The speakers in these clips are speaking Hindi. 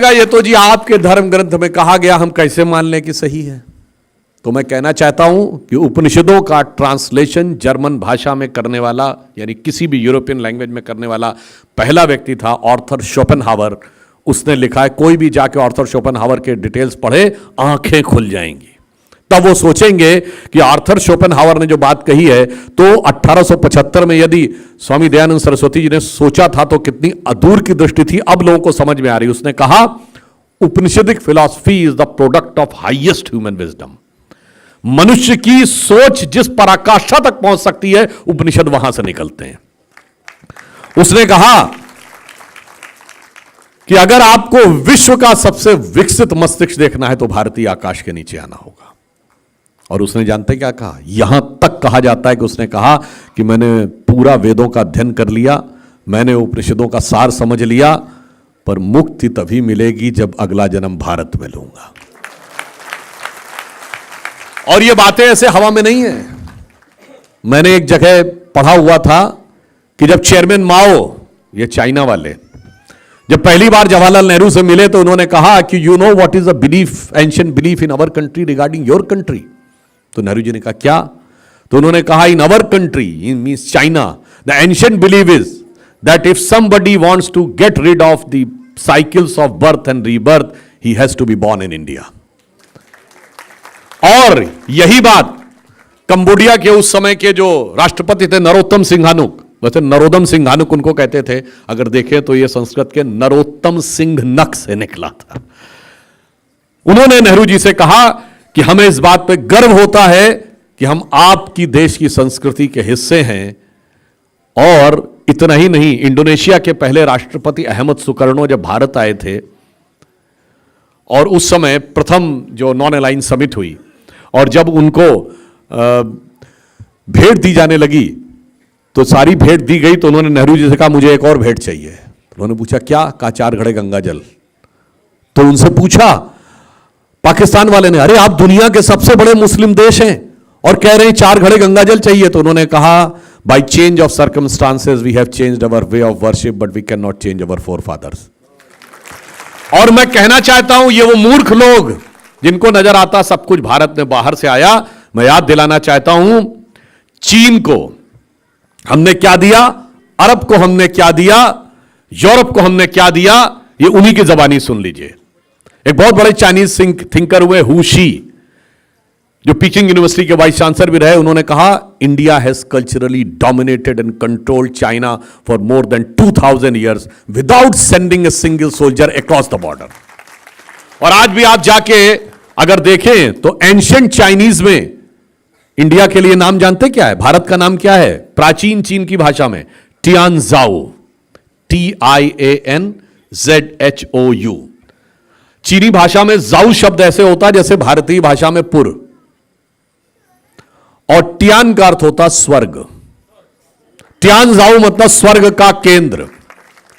जाएगा ये तो जी आपके धर्म ग्रंथ में कहा गया, हम कैसे मान लें कि सही है। तो मैं कहना चाहता हूं कि उपनिषदों का ट्रांसलेशन जर्मन भाषा में करने वाला, यानी किसी भी यूरोपियन लैंग्वेज में करने वाला पहला व्यक्ति था आर्थर शोपेनहावर। उसने लिखा है, कोई भी जाके आर्थर शोपेनहावर के डिटेल्स पढ़े, आंखें खुल जाएंगी। तब वो सोचेंगे कि आर्थर शोपेनहावर ने जो बात कही है, तो 1875 में यदि स्वामी दयानंद सरस्वती जी ने सोचा था तो कितनी अदूर की दृष्टि थी, अब लोगों को समझ में आ रही। उसने कहा, Upanishadic philosophy is the product of highest human wisdom. मनुष्य की सोच जिस पराकाष्ठा तक पहुंच सकती है, उपनिषद वहां से निकलते हैं। उसने कहा कि अगर आपको विश्व का सबसे विकसित मस्तिष्क देखना है तो भारतीय आकाश के नीचे आना होगा। और उसने जानते क्या कहा, यहां तक कहा जाता है कि उसने कहा कि मैंने पूरा वेदों का अध्ययन कर लिया, मैंने उपनिषदों का सार समझ लिया, पर मुक्ति तभी मिलेगी जब अगला जन्म भारत में लूंगा। और ये बातें ऐसे हवा में नहीं है। मैंने एक जगह पढ़ा हुआ था कि जब चेयरमैन माओ, ये चाइना वाले, जब पहली बार जवाहरलाल नेहरू से मिले तो उन्होंने कहा कि you know what is a belief, ancient belief in our country regarding your country. तो नेहरू जी ने कहा क्या? तो उन्होंने कहा, in our country, in means China, the ancient believe is that if somebody wants to get rid of the cycles of birth and rebirth, he has to be born in India. और यही बात कंबोडिया के उस समय के जो राष्ट्रपति थे नरोत्तम सिंघानुक, वैसे नरोदम सिंघानुक उनको कहते थे, अगर देखें तो ये संस्कृत के नरोत्तम सिंह नक से निकला था। उन्होंने नेहरू जी से कहा कि हमें इस बात पे गर्व होता है कि हम आपकी देश की संस्कृति के हिस्से हैं। और इतना ही नहीं, इंडोनेशिया के पहले राष्ट्रपति अहमद सुकर्णो जब भारत आए थे और उस समय प्रथम जो नॉन अलाइंस समिट हुई, और जब उनको भेंट दी जाने लगी तो सारी भेंट दी गई, तो उन्होंने नेहरू जी से कहा मुझे एक और भेंट चाहिए। उन्होंने पूछा क्या? कहा 4 घड़े गंगा जल। तो उनसे पूछा पाकिस्तान वाले ने, अरे आप दुनिया के सबसे बड़े मुस्लिम देश हैं और कह रहे हैं 4 घड़े गंगा जल चाहिए। तो उन्होंने कहा, by change of circumstances we have changed our way of worship but we can not change our forefathers. और मैं कहना चाहता हूं, ये वो मूर्ख लोग जिनको नजर आता सब कुछ भारत में बाहर से आया, मैं याद दिलाना चाहता हूं, चीन को हमने क्या दिया, अरब को हमने क्या दिया, यूरोप को हमने क्या दिया, ये उन्हीं की जबानी सुन लीजिए। एक बहुत बड़े चाइनीज थिंकर हुए हु शी, जो पीकिंग यूनिवर्सिटी के वाइस चांसलर भी रहे, उन्होंने कहा, India has culturally dominated and controlled China for more than 2000 years without sending a single soldier across the border. और आज भी आप जाके अगर देखें तो एंशिएंट चाइनीज में इंडिया के लिए नाम जानते क्या है? भारत का नाम क्या है प्राचीन चीन की भाषा में? टियानजाओ, TIANZHOU। चीनी भाषा में जाऊ शब्द ऐसे होता है जैसे भारतीय भाषा में पुर, और टियान का अर्थ होता स्वर्ग। टियानजाओ मतलब स्वर्ग का केंद्र।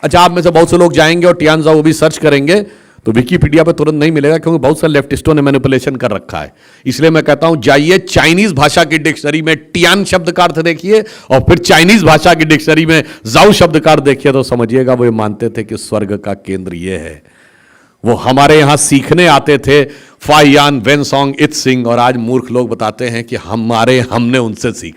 अच्छा, आप में से बहुत से लोग जाएंगे और टियानजाओ भी सर्च करेंगे तो विकिपीडिया पे तुरंत नहीं मिलेगा, क्योंकि बहुत सारे लेफ्टिस्टों ने मैनिपुलेशन कर रखा है। इसलिए मैं कहता हूं, जाइए चाइनीज भाषा की डिक्शनरी में टियान शब्द का अर्थ देखिए और फिर चाइनीज भाषा की डिक्शनरी में जाऊ शब्द का अर्थ देखिए, तो समझिएगा वो मानते थे कि स्वर्ग का केंद्र ये है। वो हमारे यहां सीखने आते थे फाइयान वेनसोंग इत्सिंग, और आज मूर्ख लोग बताते हैं कि हमने उनसे सीखा।